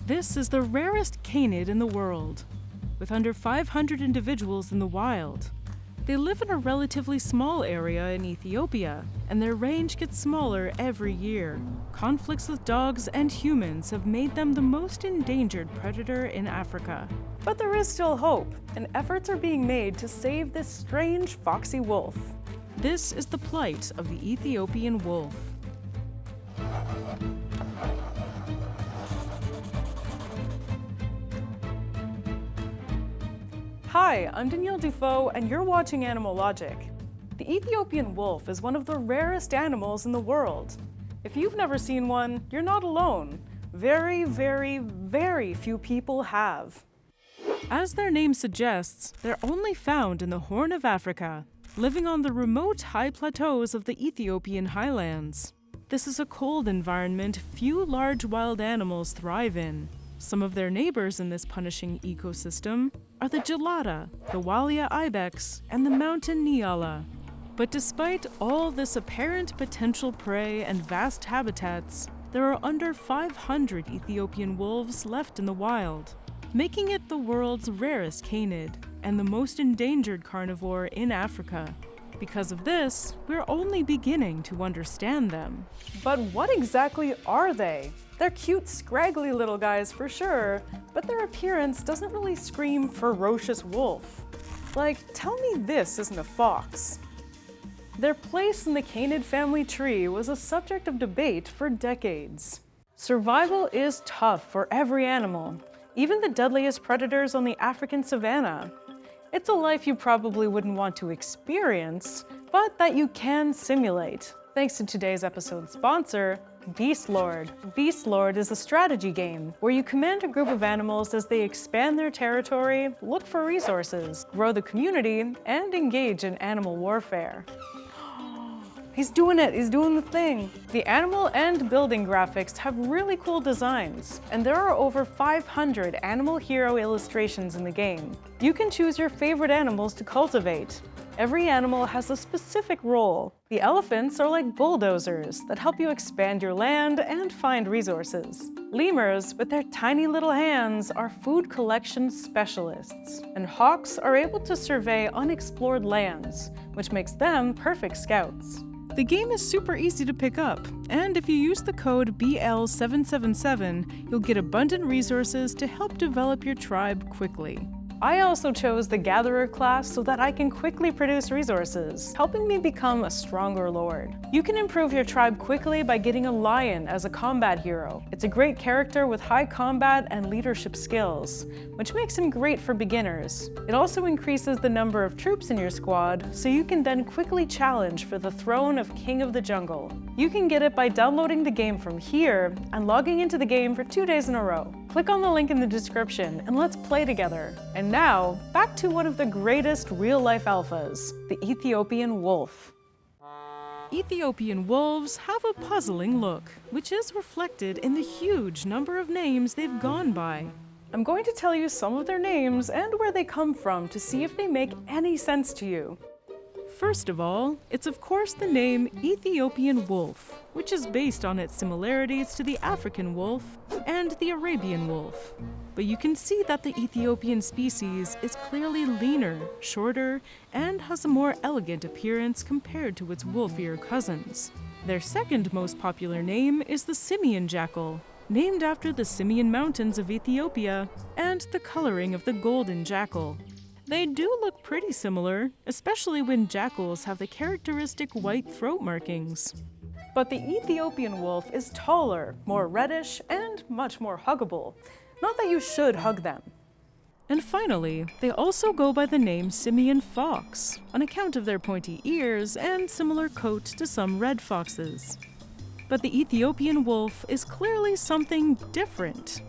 This is the rarest canid in the world, with under 500 individuals in the wild. They live in a relatively small area in Ethiopia, and their range gets smaller every year. Conflicts with dogs and humans have made them the most endangered predator in Africa. But there is still hope, and efforts are being made to save this strange foxy wolf. This is the plight of the Ethiopian wolf. Hi, I'm Danielle Dufault, and you're watching Animal Logic. The Ethiopian wolf is one of the rarest animals in the world. If you've never seen one, you're not alone. Very, very, very few people have. As their name suggests, they're only found in the Horn of Africa, living on the remote high plateaus of the Ethiopian highlands. This is a cold environment few large wild animals thrive in. Some of their neighbors in this punishing ecosystem are the gelada, the walia ibex, and the mountain nyala. But despite all this apparent potential prey and vast habitats, there are under 500 Ethiopian wolves left in the wild, making it the world's rarest canid and the most endangered carnivore in Africa. Because of this, we're only beginning to understand them. But what exactly are they? They're cute, scraggly little guys for sure, but their appearance doesn't really scream ferocious wolf. Like, tell me this isn't a fox. Their place in the canid family tree was a subject of debate for decades. Survival is tough for every animal, even the deadliest predators on the African savanna. It's a life you probably wouldn't want to experience, but that you can simulate. Thanks to today's episode sponsor, Beast Lord. Beast Lord is a strategy game where you command a group of animals as they expand their territory, look for resources, grow the community, and engage in animal warfare. He's doing it, he's doing the thing. The animal and building graphics have really cool designs, and there are over 500 animal hero illustrations in the game. You can choose your favorite animals to cultivate. Every animal has a specific role. The elephants are like bulldozers that help you expand your land and find resources. Lemurs, with their tiny little hands, are food collection specialists. And hawks are able to survey unexplored lands, which makes them perfect scouts. The game is super easy to pick up, and if you use the code BL777, you'll get abundant resources to help develop your tribe quickly. I also chose the Gatherer class so that I can quickly produce resources, helping me become a stronger lord. You can improve your tribe quickly by getting a lion as a combat hero. It's a great character with high combat and leadership skills, which makes him great for beginners. It also increases the number of troops in your squad, so you can then quickly challenge for the throne of King of the Jungle. You can get it by downloading the game from here and logging into the game for 2 days in a row. Click on the link in the description and let's play together. And now, back to one of the greatest real-life alphas, the Ethiopian wolf. Ethiopian wolves have a puzzling look, which is reflected in the huge number of names they've gone by. I'm going to tell you some of their names and where they come from to see if they make any sense to you. First of all, it's of course the name Ethiopian wolf, which is based on its similarities to the African wolf and the Arabian wolf. But you can see that the Ethiopian species is clearly leaner, shorter, and has a more elegant appearance compared to its wolfier cousins. Their second most popular name is the Simian jackal, named after the Simian Mountains of Ethiopia and the coloring of the golden jackal. They do look pretty similar, especially when jackals have the characteristic white throat markings. But the Ethiopian wolf is taller, more reddish, and much more huggable. Not that you should hug them. And finally, they also go by the name Simian fox, on account of their pointy ears and similar coat to some red foxes. But the Ethiopian wolf is clearly something different.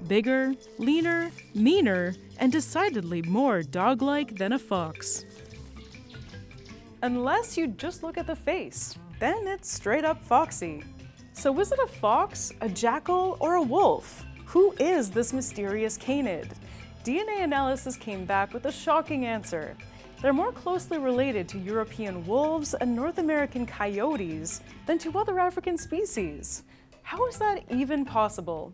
Bigger, leaner, meaner, and decidedly more dog-like than a fox. Unless you just look at the face, then it's straight up foxy. So is it a fox, a jackal, or a wolf? Who is this mysterious canid? DNA analysis came back with a shocking answer. They're more closely related to European wolves and North American coyotes than to other African species. How is that even possible?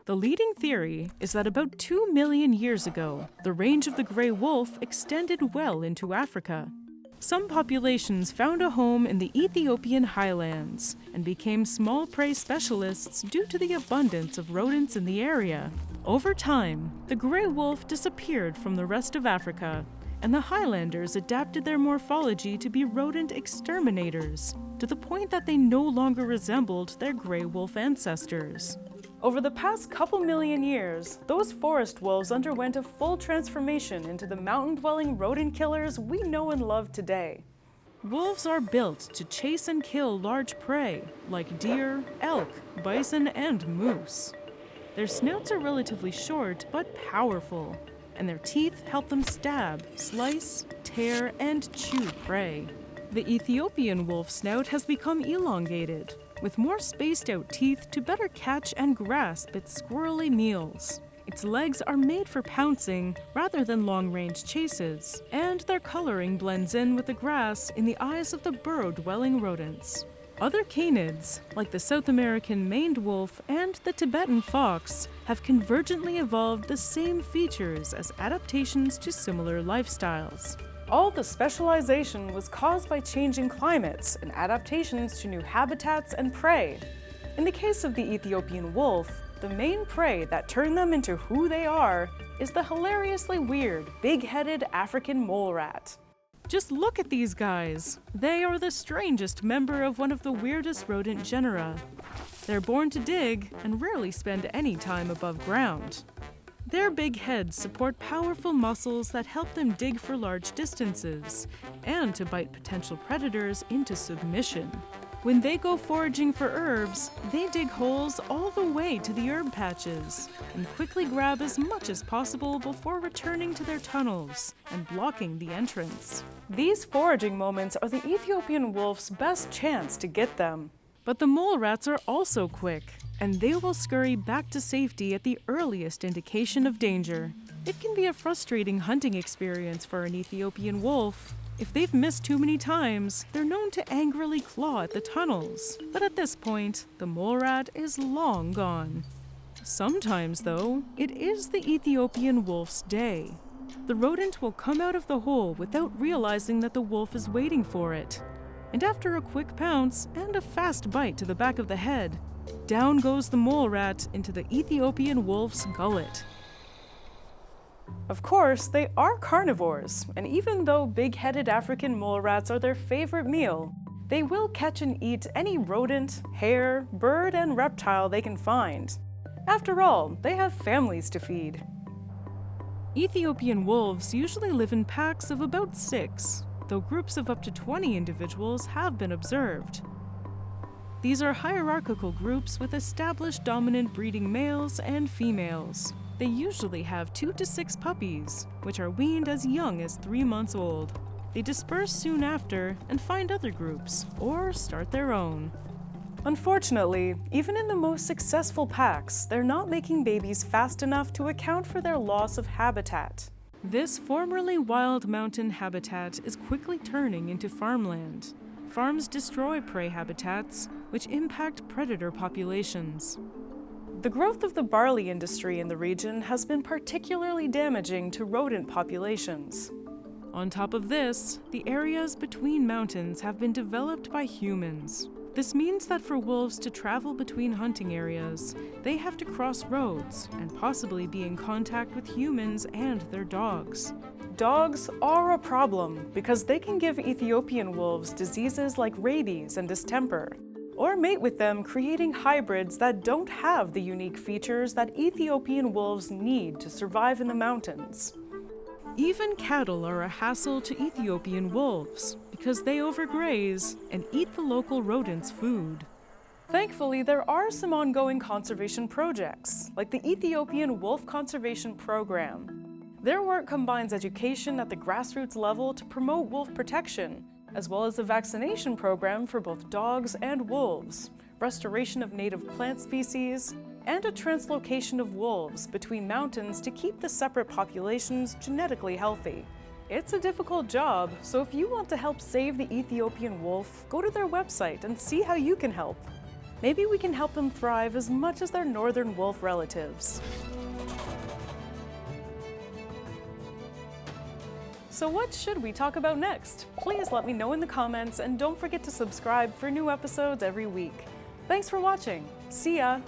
The leading theory is that about 2 million years ago, the range of the gray wolf extended well into Africa. Some populations found a home in the Ethiopian highlands and became small prey specialists due to the abundance of rodents in the area. Over time, the gray wolf disappeared from the rest of Africa, and the Highlanders adapted their morphology to be rodent exterminators, to the point that they no longer resembled their gray wolf ancestors. Over the past couple million years, those forest wolves underwent a full transformation into the mountain-dwelling rodent killers we know and love today. Wolves are built to chase and kill large prey, like deer, elk, bison, and moose. Their snouts are relatively short but powerful, and their teeth help them stab, slice, tear, and chew prey. The Ethiopian wolf snout has become elongated, with more spaced-out teeth to better catch and grasp its squirrely meals. Its legs are made for pouncing rather than long-range chases, and their coloring blends in with the grass in the eyes of the burrow-dwelling rodents. Other canids, like the South American maned wolf and the Tibetan fox, have convergently evolved the same features as adaptations to similar lifestyles. All the specialization was caused by changing climates and adaptations to new habitats and prey. In the case of the Ethiopian wolf, the main prey that turned them into who they are is the hilariously weird, big-headed African mole rat. Just look at these guys. They are the strangest member of one of the weirdest rodent genera. They're born to dig and rarely spend any time above ground. Their big heads support powerful muscles that help them dig for large distances and to bite potential predators into submission. When they go foraging for herbs, they dig holes all the way to the herb patches and quickly grab as much as possible before returning to their tunnels and blocking the entrance. These foraging moments are the Ethiopian wolf's best chance to get them. But the mole rats are also quick, and they will scurry back to safety at the earliest indication of danger. It can be a frustrating hunting experience for an Ethiopian wolf. If they've missed too many times, they're known to angrily claw at the tunnels. But at this point, the mole rat is long gone. Sometimes, though, it is the Ethiopian wolf's day. The rodent will come out of the hole without realizing that the wolf is waiting for it. And after a quick pounce and a fast bite to the back of the head, down goes the mole rat into the Ethiopian wolf's gullet. Of course, they are carnivores, and even though big-headed African mole rats are their favorite meal, they will catch and eat any rodent, hare, bird, and reptile they can find. After all, they have families to feed. Ethiopian wolves usually live in packs of about 6, though groups of up to 20 individuals have been observed. These are hierarchical groups with established dominant breeding males and females. They usually have 2 to 6 puppies, which are weaned as young as 3 months old. They disperse soon after and find other groups, or start their own. Unfortunately, even in the most successful packs, they're not making babies fast enough to account for their loss of habitat. This formerly wild mountain habitat is quickly turning into farmland. Farms destroy prey habitats, which impact predator populations. The growth of the barley industry in the region has been particularly damaging to rodent populations. On top of this, the areas between mountains have been developed by humans. This means that for wolves to travel between hunting areas, they have to cross roads and possibly be in contact with humans and their dogs. Dogs are a problem because they can give Ethiopian wolves diseases like rabies and distemper, or mate with them, creating hybrids that don't have the unique features that Ethiopian wolves need to survive in the mountains. Even cattle are a hassle to Ethiopian wolves because they overgraze and eat the local rodents' food. Thankfully, there are some ongoing conservation projects, like the Ethiopian Wolf Conservation Program. Their work combines education at the grassroots level to promote wolf protection, as well as a vaccination program for both dogs and wolves, restoration of native plant species, and a translocation of wolves between mountains to keep the separate populations genetically healthy. It's a difficult job, so if you want to help save the Ethiopian wolf, go to their website and see how you can help. Maybe we can help them thrive as much as their northern wolf relatives. So what should we talk about next? Please let me know in the comments, and don't forget to subscribe for new episodes every week. Thanks for watching. See ya!